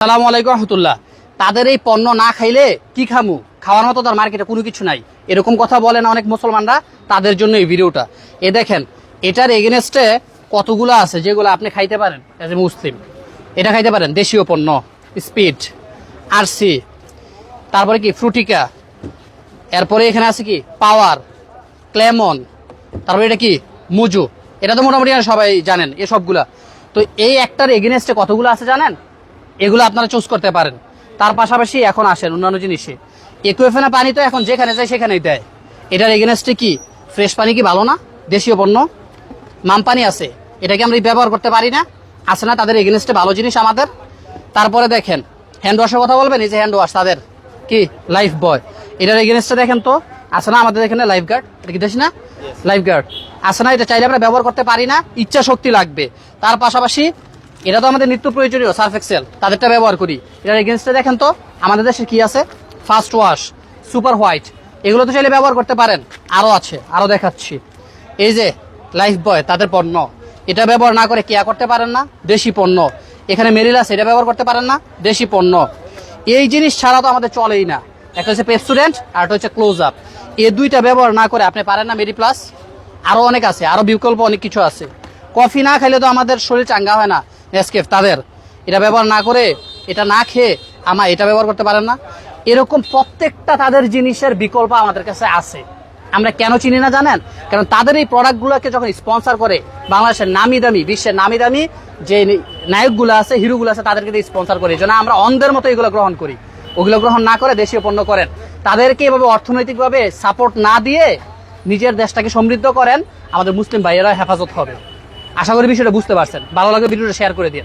আসসালামু আলাইকুম রহমতুল্লাহ। তাদের এই পণ্য না খাইলে কি খামু, খাওয়ার মতো তার মার্কেটে কোনো কিছু নাই, এরকম কথা বলে না অনেক মুসলমানরা। তাদের জন্য এই ভিডিওটা। এ দেখেন, এটার এগেনস্টে কতগুলো আছে যেগুলো আপনি খাইতে পারেন এজ এ মুসলিম। এটা খাইতে পারেন, দেশীয় পণ্য, স্পিড, আরসি, তারপরে কি ফ্রুটিকা, এরপরে এখানে আছে কি পাওয়ার, ক্লেমন, তারপরে এটা কি মুজু। এটা তো মোটামুটি সবাই জানেন এসবগুলা। তো এই একটার এগেনস্টে কতগুলো আছে জানেন? এগুলো আপনারা চুজ করতে পারেন। তার পাশাপাশি এখন আসেন অন্যান্য জিনিসে। একুয়েফেনা পানি তো এখন যেখানে যায় সেখানেই দেয়। এটার এগেনস্টে কি ফ্রেশ পানি কি ভালো না? দেশীয় পণ্য মাম পানি আছে, এটাকে আমরা ব্যবহার করতে পারি না? আছে না তাদের এগেনস্টে ভালো জিনিস আমাদের? তারপরে দেখেন হ্যান্ড ওয়াশের কথা বলবেন, এই যে হ্যান্ড ওয়াশ তাদের কি লাইফ বয়, এটার এগেনস্টে দেখেন তো আছে না আমাদের এখানে লাইফ গার্ড। এটা কি দেখি না লাইফ গার্ড আছে না? এটা চাইলে আমরা ব্যবহার করতে পারি না, ইচ্ছা শক্তি লাগবে। তার পাশাপাশি এটা তো আমাদের নিত্য প্রয়োজনীয় সার্ফ এক্সেল, তাদেরটা ব্যবহার করি। এটার এগেনস্টে দেখেন তো আমাদের দেশে কি আছে, ফার্স্ট ওয়াশ, সুপার হোয়াইট, এগুলো তো চাইলে ব্যবহার করতে পারেন। আরও আছে, আরও দেখাচ্ছি। এই যে লাইফ বয় তাদের পণ্য, এটা ব্যবহার না করে কেয়া করতে পারেন না, দেশি পণ্য। এখানে মেরিল আছে, এটা ব্যবহার করতে পারেন না, দেশি পণ্য। এই জিনিস ছাড়া তো আমাদের চলেই না। একটা হচ্ছে পেপসোডেন্ট আর একটা হচ্ছে ক্লোজ আপ। এই দুইটা ব্যবহার না করে আপনি পারেন না মেরি প্লাস। আরও অনেক আছে, আরও বিকল্প অনেক কিছু আছে। কফি না খাইলে তো আমাদের শরীর চাঙ্গা হয় না, নেসকেফ তাদের, এটা ব্যবহার না করে, এটা না খেয়ে আমার এটা ব্যবহার করতে পারেন না। এরকম প্রত্যেকটা তাদের জিনিসের বিকল্প আমাদের কাছে আছে। আমরা কেন চিনি না জানেন? কারণ তাদের এই প্রোডাক্টগুলোকে যখন স্পন্সর করে বাংলাদেশের নামি দামি, বিশ্বের নামি দামি যে নায়কগুলো আছে, হিরোগুলো আছে, তাদেরকে দিয়ে স্পন্সর করে। এই জন্য আমরা অন্ধের মতো এগুলো গ্রহণ করি। ওগুলো গ্রহণ না করে দেশীয় পণ্য করেন। তাদেরকে এভাবে অর্থনৈতিকভাবে সাপোর্ট না দিয়ে নিজের দেশটাকে সমৃদ্ধ করেন, আমাদের মুসলিম ভাইয়েরা হেফাজত হবে। আশা করি বিষয়টা বুঝতে পারছেন। ভালো লাগলে ভিডিওটা শেয়ার করে দিন।